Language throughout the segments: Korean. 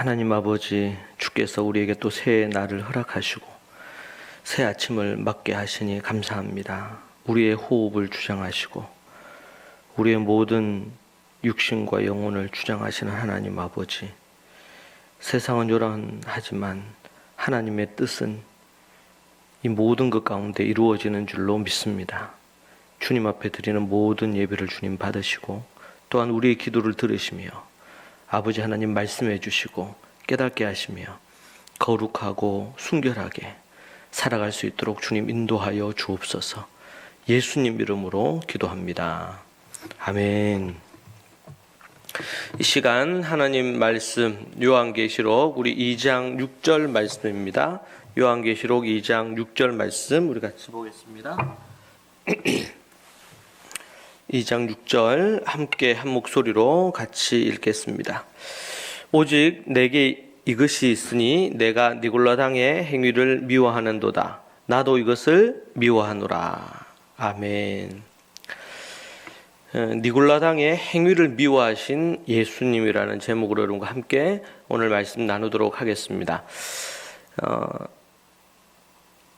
하나님 아버지, 주께서 우리에게 또 새 날을 허락하시고 새 아침을 맞게 하시니 감사합니다. 우리의 호흡을 주장하시고 우리의 모든 육신과 영혼을 주장하시는 하나님 아버지, 세상은 요란하지만 하나님의 뜻은 이 모든 것 가운데 이루어지는 줄로 믿습니다. 주님 앞에 드리는 모든 예배를 주님 받으시고 또한 우리의 기도를 들으시며 아버지 하나님 말씀해 주시고 깨닫게 하시며 거룩하고 순결하게 살아갈 수 있도록 주님 인도하여 주옵소서. 예수님 이름으로 기도합니다. 아멘. 이 시간 하나님 말씀 요한계시록 우리 2장 6절 말씀입니다. 요한계시록 2장 6절 말씀 우리 같이 보겠습니다. 2장 6절 함께 한 목소리로 같이 읽겠습니다. 오직 내게 이것이 있으니 내가 니골라 당의 행위를 미워하는도다. 나도 이것을 미워하노라. 아멘. 니골라 당의 행위를 미워하신 예수님이라는 제목으로 여러분과 함께 오늘 말씀 나누도록 하겠습니다.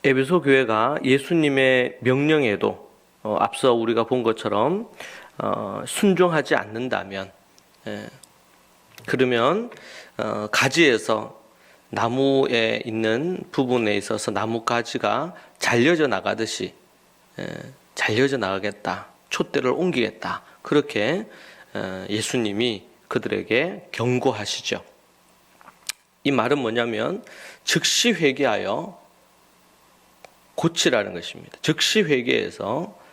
에베소 교회가 예수님의 명령에도 앞서 우리가 본 것처럼 순종하지 않는다면, 그러면 가지에서 나무에 있는 부분에 있어서 나무 가지가 잘려져 나가듯이 잘려져 나가겠다, 촛대를 옮기겠다, 그렇게 예수님이 그들에게 경고하시죠. 이 말은 뭐냐면 즉시 회개하여 고치라는 것입니다. 즉시 회개해서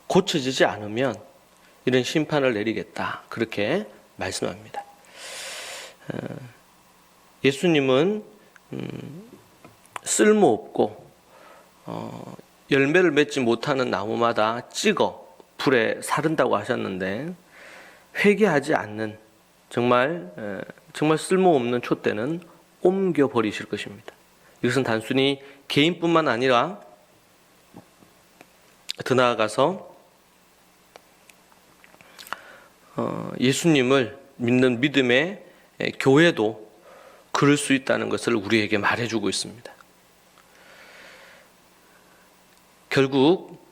고쳐지지 않으면 이런 심판을 내리겠다, 그렇게 말씀합니다. 예수님은 쓸모없고 열매를 맺지 못하는 나무마다 찍어 불에 사른다고 하셨는데, 회개하지 않는 정말 쓸모없는 촛대는 옮겨버리실 것입니다. 이것은 단순히 개인뿐만 아니라 더 나아가서 예수님을 믿는 믿음의 교회도 그럴 수 있다는 것을 우리에게 말해주고 있습니다. 결국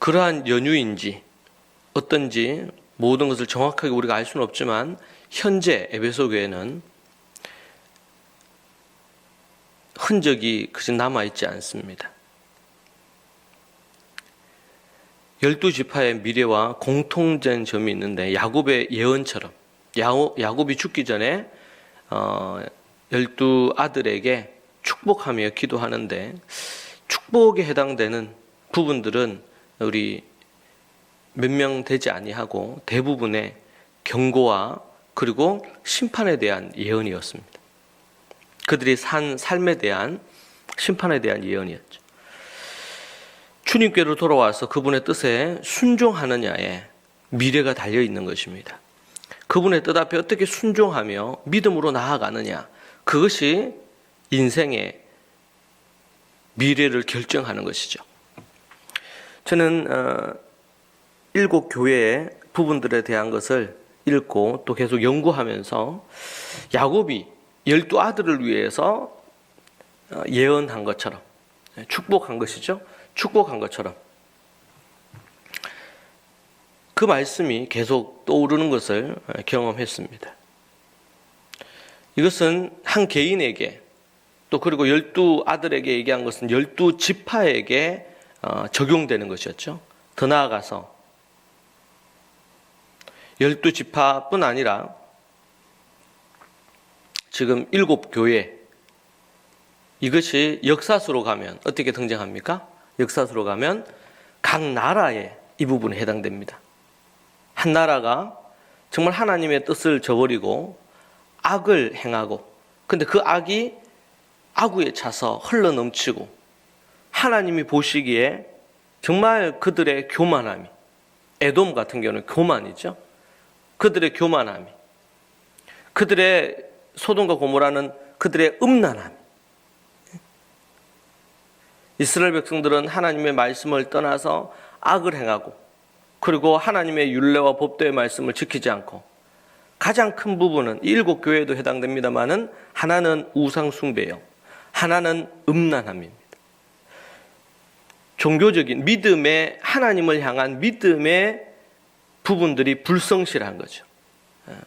그러한 연유인지 어떤지 모든 것을 정확하게 우리가 알 수는 없지만 현재 에베소 교회는 흔적이 그저 남아있지 않습니다. 12지파의 미래와 공통된 점이 있는데, 야곱의 예언처럼 야곱이 죽기 전에 12 아들에게 축복하며 기도하는데, 축복에 해당되는 부분들은 우리 몇 명 되지 아니하고 대부분의 경고와 그리고 심판에 대한 예언이었습니다. 그들이 산 삶에 대한 심판에 대한 예언이었죠. 주님께로 돌아와서 그분의 뜻에 순종하느냐에 미래가 달려 있는 것입니다. 그분의 뜻 앞에 어떻게 순종하며 믿음으로 나아가느냐, 그것이 인생의 미래를 결정하는 것이죠. 저는 7 교회의 부분들에 대한 것을 읽고 또 계속 연구하면서 야곱이 12 아들을 위해서 예언한 것처럼, 축복한 것이죠. 축복한 것처럼 그 말씀이 계속 떠오르는 것을 경험했습니다. 이것은 한 개인에게 또 그리고 12 아들에게 얘기한 것은 12 지파에게 적용되는 것이었죠. 더 나아가서 12 지파뿐 아니라 지금 7 교회, 이것이 역사수로 가면 어떻게 등장합니까? 역사수로 가면 각 나라에 이 부분에 해당됩니다. 한 나라가 정말 하나님의 뜻을 저버리고 악을 행하고, 근데 그 악이 악우에 차서 흘러넘치고 하나님이 보시기에 정말 그들의 교만함이, 에돔 같은 경우는 교만이죠. 그들의 교만함이, 그들의 소돔과 고모라는 그들의 음란함, 이스라엘 백성들은 하나님의 말씀을 떠나서 악을 행하고 그리고 하나님의 율례와 법도의 말씀을 지키지 않고 가장 큰 부분은 7교회에도 해당됩니다만은 하나는 우상 숭배요, 하나는 음란함입니다. 종교적인 믿음의, 하나님을 향한 믿음의 부분들이 불성실한 거죠.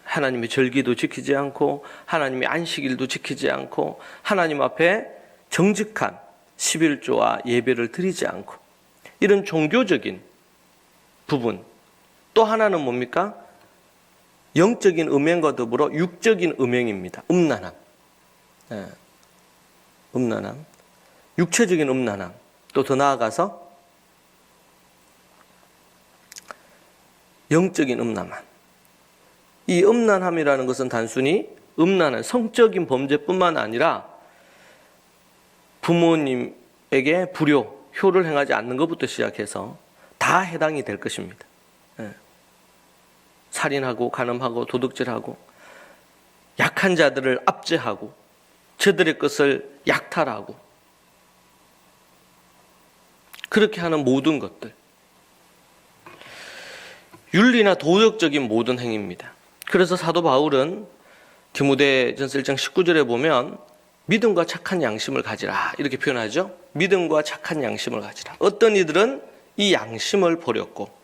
하나님의 절기도 지키지 않고 하나님의 안식일도 지키지 않고 하나님 앞에 정직한 11조와 예배를 드리지 않고, 이런 종교적인 부분. 또 하나는 뭡니까? 영적인 음행과 더불어 육적인 음행입니다. 음란함. 음란함. 육체적인 음란함. 또 더 나아가서 영적인 음란함. 이 음란함이라는 것은 단순히 음란한 성적인 범죄뿐만 아니라 부모님에게 불효, 효를 행하지 않는 것부터 시작해서 다 해당이 될 것입니다. 살인하고 간음하고 도둑질하고 약한 자들을 압제하고 저들의 것을 약탈하고 그렇게 하는 모든 것들, 윤리나 도덕적인 모든 행위입니다. 그래서 사도 바울은 디모데전서 1장 19절에 보면 믿음과 착한 양심을 가지라 이렇게 표현하죠. 믿음과 착한 양심을 가지라. 어떤 이들은 이 양심을 버렸고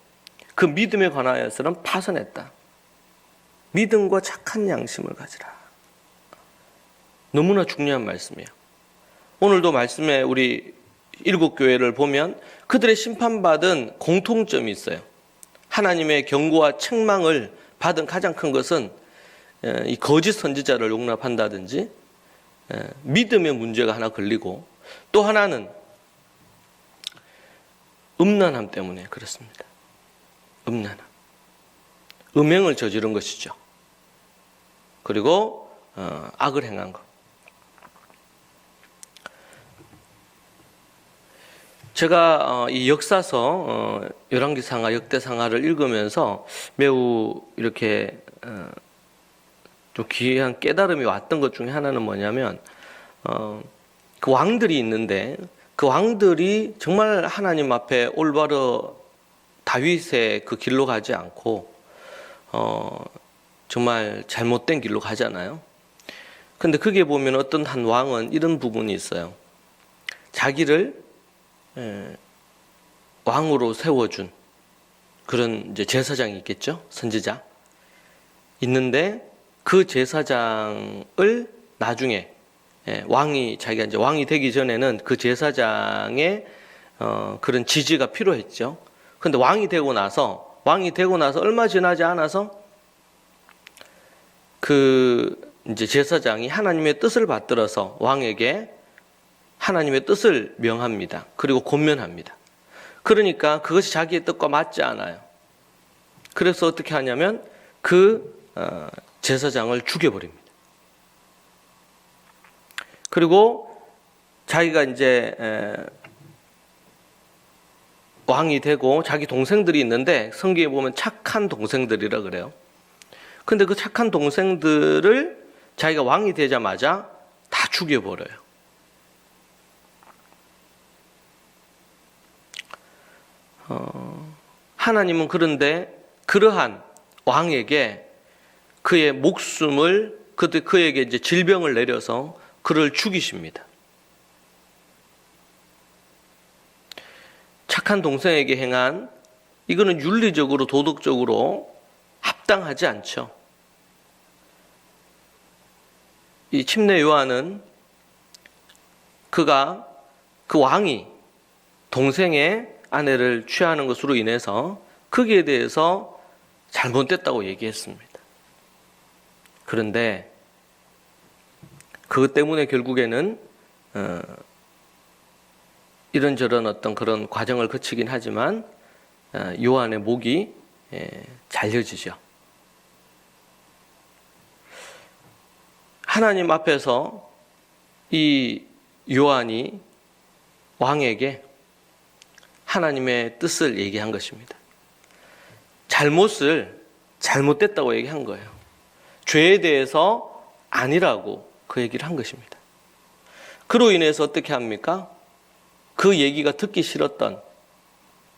그 믿음에 관하여서는 파선했다. 믿음과 착한 양심을 가지라. 너무나 중요한 말씀이에요. 오늘도 말씀에 우리 7교회를 보면 그들의 심판받은 공통점이 있어요. 하나님의 경고와 책망을 받은 가장 큰 것은 이 거짓 선지자를 용납한다든지 믿음의 문제가 하나 걸리고, 또 하나는 음란함 때문에 그렇습니다. 음란함. 음행을 저지른 것이죠. 그리고 악을 행한 것. 제가 이 역사서 열왕기상하, 역대상하를 읽으면서 매우 이렇게 좀 귀한 깨달음이 왔던 것 중에 하나는 뭐냐면, 그 왕들이 있는데 그 왕들이 정말 하나님 앞에 올바로 다윗의 그 길로 가지 않고 정말 잘못된 길로 가잖아요. 근데 그게 보면 어떤 한 왕은 이런 부분이 있어요. 자기를 왕으로 세워준 그런 이제 제사장이 있겠죠, 선지자 있는데, 그 제사장을 나중에 자기가 이제 왕이 되기 전에는 그 제사장의 그런 지지가 필요했죠. 근데 왕이 되고 나서 얼마 지나지 않아서 그 이제 제사장이 하나님의 뜻을 받들어서 왕에게 하나님의 뜻을 명합니다. 그리고 권면합니다. 그러니까 그것이 자기의 뜻과 맞지 않아요. 그래서 어떻게 하냐면 그 제사장을 죽여버립니다. 그리고 자기가 이제 왕이 되고 자기 동생들이 있는데 성경에 보면 착한 동생들이라 그래요. 근데 그 착한 동생들을 자기가 왕이 되자마자 다 죽여버려요. 하나님은 그런데 그러한 왕에게 그의 목숨을, 그에게 이제 질병을 내려서 그를 죽이십니다. 착한 동생에게 행한, 이거는 윤리적으로 도덕적으로 합당하지 않죠. 이 침례 요한은 그 왕이 동생의 아내를 취하는 것으로 인해서 거기에 대해서 잘못됐다고 얘기했습니다. 그런데 그것 때문에 결국에는 이런저런 어떤 그런 과정을 거치긴 하지만 요한의 목이 잘려지죠. 하나님 앞에서 이 요한이 왕에게 하나님의 뜻을 얘기한 것입니다. 잘못됐다고 얘기한 거예요. 죄에 대해서 아니라고 그 얘기를 한 것입니다. 그로 인해서 어떻게 합니까? 그 얘기가 듣기 싫었던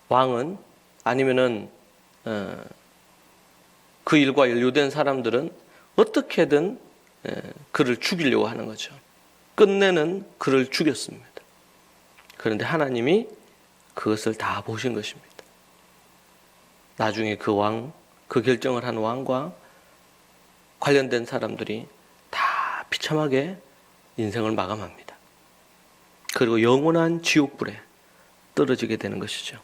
왕은, 아니면은 그 일과 연루된 사람들은 어떻게든 그를 죽이려고 하는 거죠. 끝내는 그를 죽였습니다. 그런데 하나님이 그것을 다 보신 것입니다. 나중에 그 결정을 한 왕과 관련된 사람들이 다 비참하게 인생을 마감합니다. 그리고 영원한 지옥불에 떨어지게 되는 것이죠.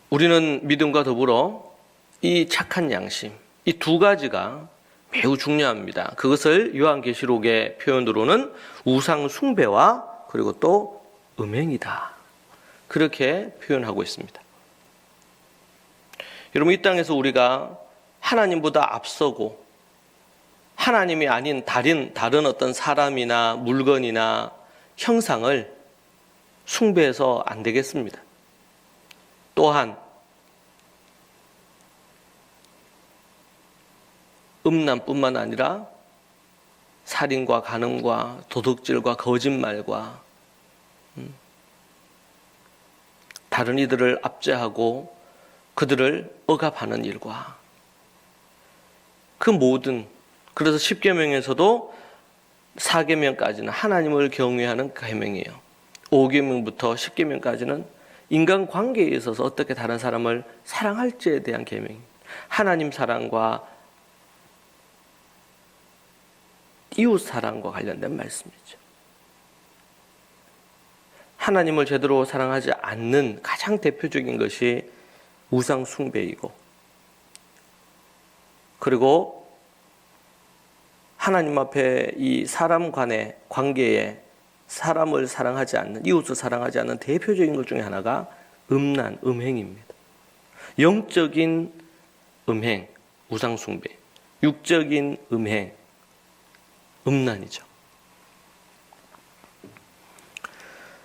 우리는 믿음과 더불어 이 착한 양심, 이 두 가지가 매우 중요합니다. 그것을 요한계시록의 표현으로는 우상 숭배와 그리고 또 음행이다. 그렇게 표현하고 있습니다. 여러분, 이 땅에서 우리가 하나님보다 앞서고 하나님이 아닌 다른 어떤 사람이나 물건이나 형상을 숭배해서 안 되겠습니다. 또한 음란뿐만 아니라 살인과 간음과 도둑질과 거짓말과 다른 이들을 압제하고 그들을 억압하는 일과 그 모든, 그래서 10계명에서도 4계명까지는 하나님을 경외하는 계명이에요. 5계명부터 10계명까지는 인간관계에 있어서 어떻게 다른 사람을 사랑할지에 대한 계명입니다. 하나님 사랑과 이웃 사랑과 관련된 말씀이죠. 하나님을 제대로 사랑하지 않는 가장 대표적인 것이 우상 숭배이고, 그리고 하나님 앞에 이 사람 간의 관계에 사람을 사랑하지 않는, 이웃을 사랑하지 않는 대표적인 것 중에 하나가 음란, 음행입니다. 영적인 음행, 우상 숭배, 육적인 음행, 음란이죠.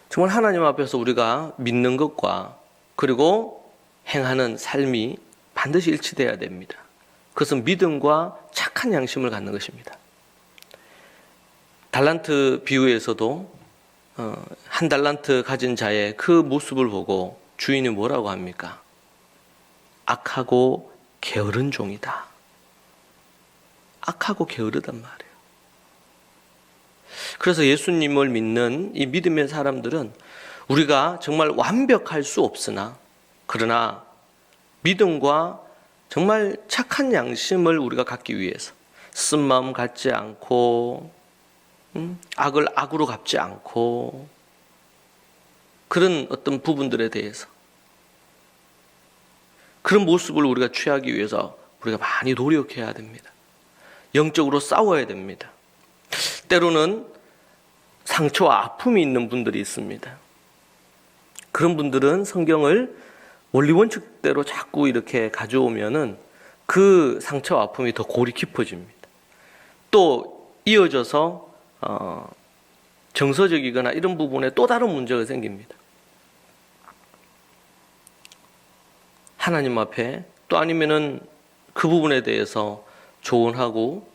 정말 하나님 앞에서 우리가 믿는 것과 그리고 행하는 삶이 반드시 일치되어야 됩니다. 그것은 믿음과 착한 양심을 갖는 것입니다. 달란트 비유에서도 한 달란트 가진 자의 그 모습을 보고 주인이 뭐라고 합니까? 악하고 게으른 종이다. 악하고 게으르단 말이에요. 그래서 예수님을 믿는 이 믿음의 사람들은 우리가 정말 완벽할 수 없으나, 그러나 믿음과 정말 착한 양심을 우리가 갖기 위해서 쓴마음 갖지 않고 악을 악으로 갚지 않고 그런 어떤 부분들에 대해서 그런 모습을 우리가 취하기 위해서 우리가 많이 노력해야 됩니다. 영적으로 싸워야 됩니다. 때로는 상처와 아픔이 있는 분들이 있습니다. 그런 분들은 성경을 원리 원칙대로 자꾸 이렇게 가져오면은 그 상처와 아픔이 더 골이 깊어집니다. 또 이어져서 정서적이거나 이런 부분에 또 다른 문제가 생깁니다. 하나님 앞에 또 아니면은 그 부분에 대해서 조언하고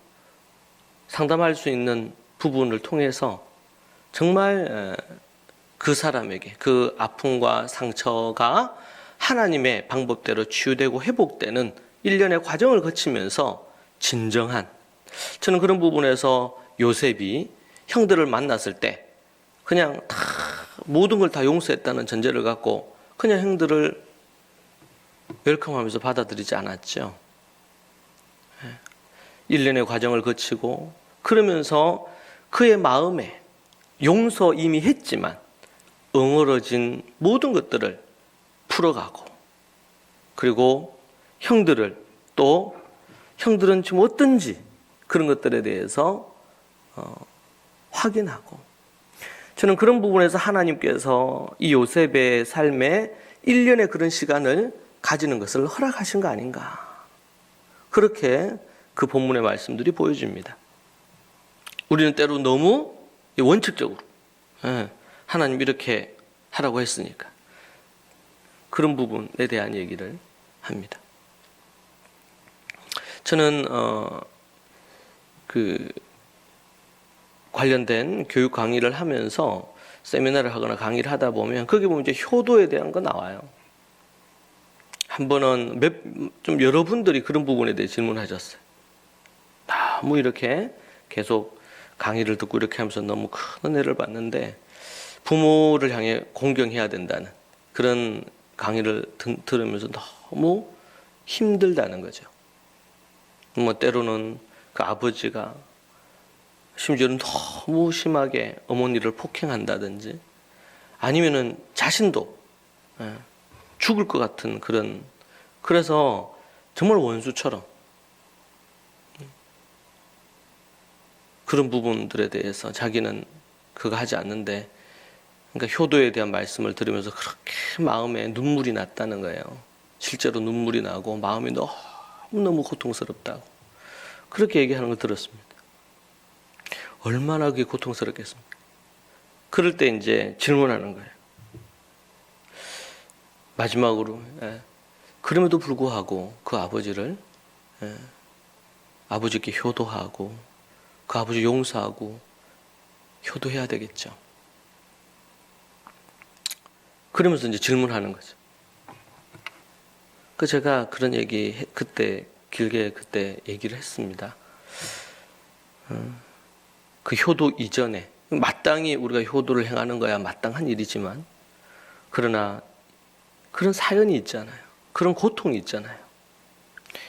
상담할 수 있는 부분을 통해서 정말 그 사람에게 그 아픔과 상처가 하나님의 방법대로 치유되고 회복되는 일련의 과정을 거치면서 진정한, 저는 그런 부분에서 요셉이 형들을 만났을 때 그냥 다 모든 걸 다 용서했다는 전제를 갖고 그냥 형들을 웰컴하면서 받아들이지 않았죠. 일련의 과정을 거치고 그러면서 그의 마음에 용서 이미 했지만 엉얼어진 모든 것들을 풀어가고, 그리고 형들을 또 형들은 지금 어떤지 그런 것들에 대해서 확인하고, 저는 그런 부분에서 하나님께서 이 요셉의 삶에 일련의 그런 시간을 가지는 것을 허락하신 거 아닌가, 그렇게 그 본문의 말씀들이 보여집니다. 우리는 때로 너무 원칙적으로 하나님 이렇게 하라고 했으니까 그런 부분에 대한 얘기를 합니다. 저는 그 관련된 교육 강의를 하면서 세미나를 하거나 강의를 하다 보면 거기 보면 이제 효도에 대한 거 나와요. 한 번은 좀 여러분들이 그런 부분에 대해 질문하셨어요. 너무 이렇게 계속 강의를 듣고 이렇게 하면서 너무 큰 은혜를 받는데 부모를 향해 공경해야 된다는 그런 강의를 들으면서 너무 힘들다는 거죠. 뭐 때로는 그 아버지가 심지어는 너무 심하게 어머니를 폭행한다든지 아니면은 자신도 죽을 것 같은 그래서 정말 원수처럼 그런 부분들에 대해서 자기는 그거 하지 않는데 그러니까 효도에 대한 말씀을 들으면서 그렇게 마음에 눈물이 났다는 거예요. 실제로 눈물이 나고 마음이 너무너무 고통스럽다고 그렇게 얘기하는 걸 들었습니다. 얼마나 그게 고통스럽겠습니까? 그럴 때 이제 질문하는 거예요. 마지막으로 그럼에도 불구하고 그 아버지를 아버지께 효도하고 그 아버지 용서하고 효도해야 되겠죠. 그러면서 이제 질문하는 거죠. 그 제가 그런 얘기 그때 길게 그때 얘기를 했습니다. 그 효도 이전에 마땅히 우리가 효도를 행하는 거야 마땅한 일이지만 그러나 그런 사연이 있잖아요. 그런 고통이 있잖아요.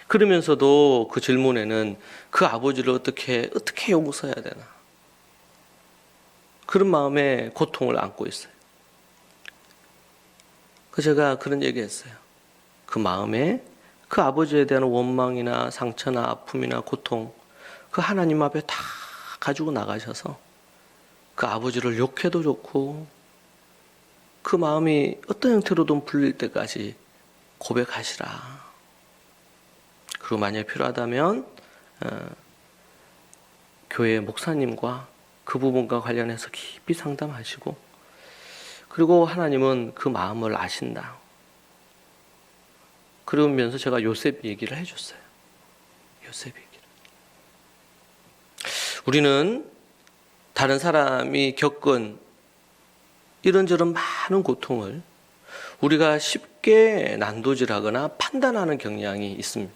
그러면서도 그 질문에는 그 아버지를 어떻게 용서해야 되나 그런 마음에 고통을 안고 있어요. 그 제가 그런 얘기했어요. 그 마음에 그 아버지에 대한 원망이나 상처나 아픔이나 고통 그 하나님 앞에 다 가지고 나가셔서 그 아버지를 욕해도 좋고 그 마음이 어떤 형태로든 풀릴 때까지 고백하시라. 그리고 만약에 필요하다면 교회 목사님과 그 부분과 관련해서 깊이 상담하시고 그리고 하나님은 그 마음을 아신다. 그러면서 제가 요셉 얘기를 해줬어요. 요셉 얘기를. 우리는 다른 사람이 겪은 이런저런 많은 고통을 우리가 쉽게 난도질하거나 판단하는 경향이 있습니다.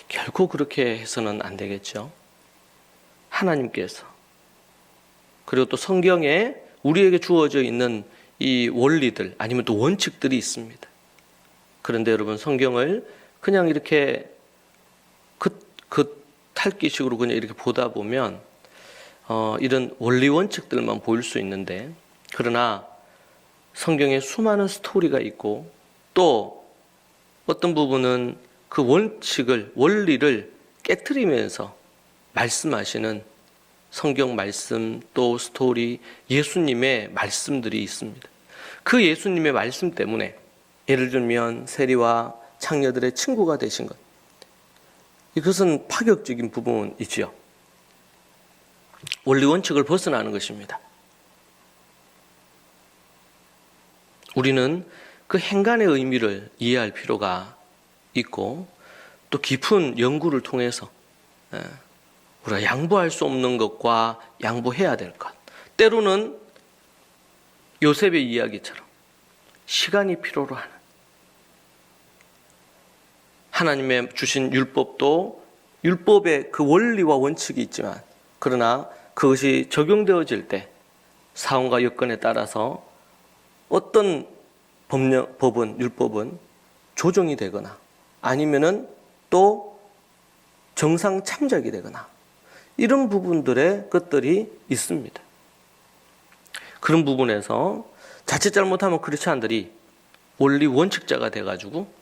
결코 그렇게 해서는 안 되겠죠. 하나님께서 그리고 또 성경에 우리에게 주어져 있는 이 원리들 아니면 또 원칙들이 있습니다. 그런데 여러분 성경을 그냥 이렇게 그 탈기식으로 그냥 이렇게 보다 보면 이런 원리 원칙들만 보일 수 있는데 그러나 성경에 수많은 스토리가 있고 또 어떤 부분은 그 원리를 깨트리면서 말씀하시는 성경 말씀 또 스토리 예수님의 말씀들이 있습니다. 그 예수님의 말씀 때문에 예를 들면 세리와 창녀들의 친구가 되신 것 이것은 파격적인 부분이지요. 원리 원칙을 벗어나는 것입니다. 우리는 그 행간의 의미를 이해할 필요가 있고 또 깊은 연구를 통해서 우리가 양보할 수 없는 것과 양보해야 될 것 때로는 요셉의 이야기처럼 시간이 필요로 하는 하나님의 주신 율법도 율법의 그 원리와 원칙이 있지만 그러나 그것이 적용되어질 때 상황과 여건에 따라서 어떤 율법은 조정이 되거나 아니면은 또 정상 참작이 되거나 이런 부분들의 것들이 있습니다. 그런 부분에서 자칫 잘못하면 크리스찬들이 원리 원칙자가 돼가지고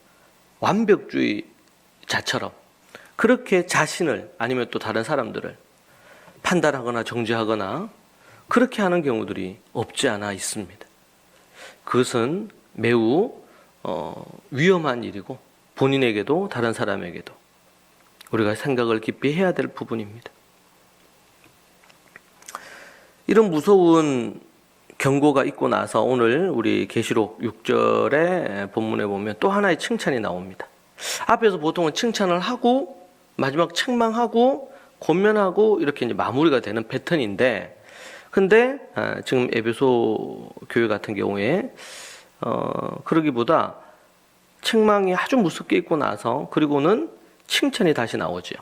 완벽주의자처럼 그렇게 자신을 아니면 또 다른 사람들을 판단하거나 정죄하거나 그렇게 하는 경우들이 없지 않아 있습니다. 그것은 매우 위험한 일이고 본인에게도 다른 사람에게도 우리가 생각을 깊이 해야 될 부분입니다. 이런 무서운 경고가 있고 나서 오늘 우리 계시록 6절의 본문에 보면 또 하나의 칭찬이 나옵니다. 앞에서 보통은 칭찬을 하고 마지막 책망하고 권면하고 이렇게 이제 마무리가 되는 패턴인데 근데 지금 에베소 교회 같은 경우에 그러기보다 책망이 아주 무섭게 있고 나서 그리고는 칭찬이 다시 나오죠.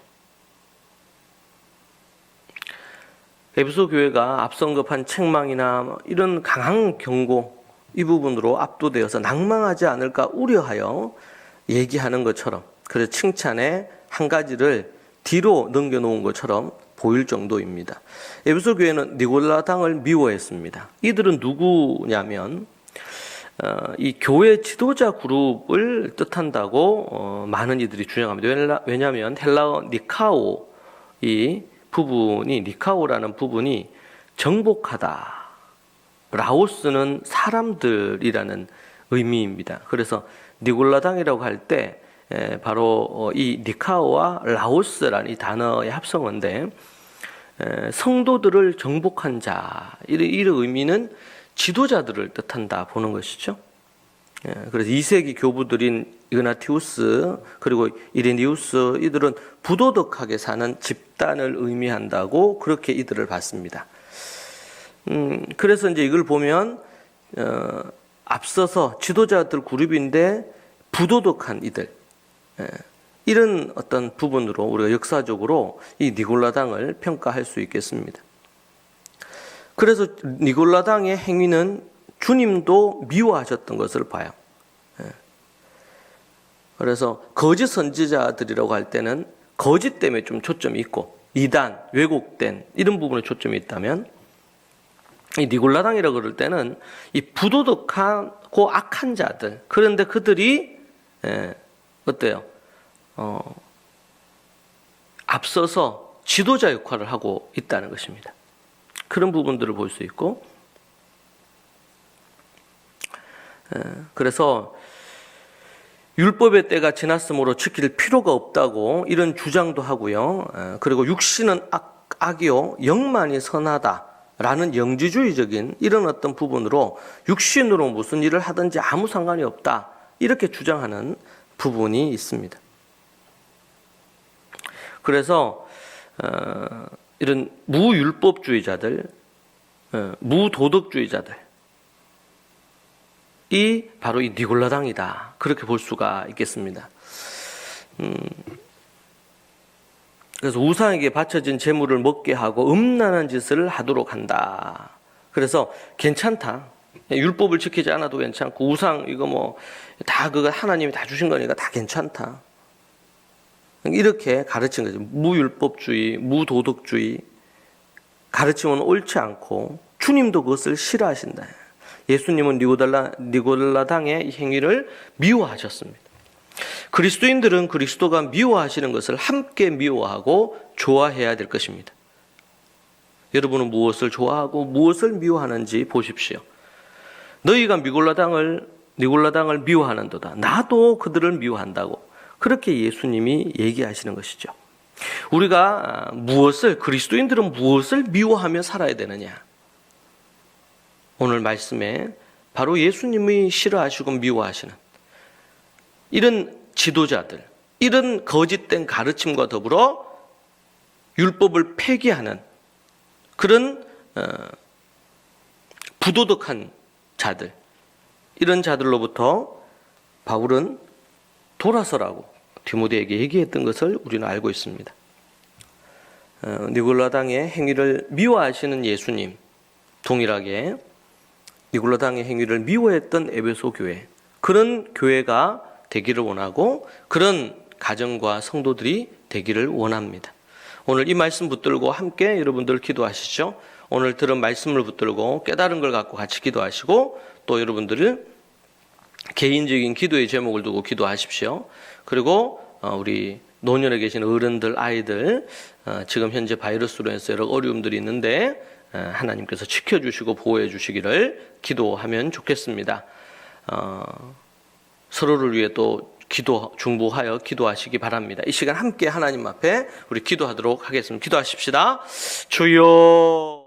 에베소 교회가 앞서 언급한 책망이나 이런 강한 경고 이 부분으로 압도되어서 낭망하지 않을까 우려하여 얘기하는 것처럼, 그래서 칭찬의 한 가지를 뒤로 넘겨놓은 것처럼 보일 정도입니다. 에베소 교회는 니골라당을 미워했습니다. 이들은 누구냐면 이 교회 지도자 그룹을 뜻한다고 많은 이들이 주장합니다. 왜냐하면 헬라어 니카오 이 부분이, 니카오라는 부분이 정복하다, 라오스는 사람들이라는 의미입니다. 그래서 니골라당이라고 할 때 바로 이 니카오와 라오스라는 이 단어의 합성어인데, 성도들을 정복한 자, 이런 의미는 지도자들을 뜻한다 보는 것이죠. 그래서 2세기 교부들인 이그나티우스 그리고 이레니우스, 이들은 부도덕하게 사는 집단을 의미한다고 그렇게 이들을 봤습니다. 그래서 이제 이걸 보면 앞서서 지도자들 그룹인데 부도덕한 이들, 이런 어떤 부분으로 우리가 역사적으로 이 니골라당을 평가할 수 있겠습니다. 그래서 니골라당의 행위는 주님도 미워하셨던 것을 봐요. 그래서 거짓 선지자들이라고 할 때는 거짓 때문에 좀 초점이 있고, 이단, 왜곡된 이런 부분에 초점이 있다면, 이 니골라당이라고 그럴 때는 이 부도덕하고 악한 자들, 그런데 그들이 어때요? 앞서서 지도자 역할을 하고 있다는 것입니다. 그런 부분들을 볼 수 있고, 그래서 율법의 때가 지났으므로 지킬 필요가 없다고 이런 주장도 하고요. 그리고 육신은 악이요 영만이 선하다라는 영지주의적인 이런 어떤 부분으로 육신으로 무슨 일을 하든지 아무 상관이 없다, 이렇게 주장하는 부분이 있습니다. 그래서 이런 무율법주의자들, 무도덕주의자들, 이 바로 이 니골라당이다, 그렇게 볼 수가 있겠습니다. 그래서 우상에게 바쳐진 제물을 먹게 하고 음란한 짓을 하도록 한다. 그래서 괜찮다, 율법을 지키지 않아도 괜찮고, 우상 이거 뭐 다 그거 하나님이 다 주신 거니까 다 괜찮다, 이렇게 가르친 거죠. 무율법주의, 무도덕주의 가르침은 옳지 않고 주님도 그것을 싫어하신다. 예수님은 니골라당의 행위를 미워하셨습니다. 그리스도인들은 그리스도가 미워하시는 것을 함께 미워하고 좋아해야 될 것입니다. 여러분은 무엇을 좋아하고 무엇을 미워하는지 보십시오. 너희가 니골라당을 미워하는도다, 나도 그들을 미워한다고, 그렇게 예수님이 얘기하시는 것이죠. 우리가 그리스도인들은 무엇을 미워하며 살아야 되느냐? 오늘 말씀에 바로 예수님이 싫어하시고 미워하시는 이런 지도자들, 이런 거짓된 가르침과 더불어 율법을 폐기하는 그런 부도덕한 자들, 이런 자들로부터 바울은 돌아서라고 디모데에게 얘기했던 것을 우리는 알고 있습니다. 니골라당의 행위를 미워하시는 예수님, 동일하게 니골라당의 행위를 미워했던 에베소 교회, 그런 교회가 되기를 원하고 그런 가정과 성도들이 되기를 원합니다. 오늘 이 말씀 붙들고 함께 여러분들 기도하시죠. 오늘 들은 말씀을 붙들고 깨달은 걸 갖고 같이 기도하시고, 또 여러분들은 개인적인 기도의 제목을 두고 기도하십시오. 그리고 우리 노년에 계신 어른들, 아이들, 지금 현재 바이러스로 인해서 여러 어려움들이 있는데 하나님께서 지켜주시고 보호해 주시기를 기도하면 좋겠습니다. 서로를 위해 또 중보하여 기도하시기 바랍니다. 이 시간 함께 하나님 앞에 우리 기도하도록 하겠습니다. 기도하십시다. 주여.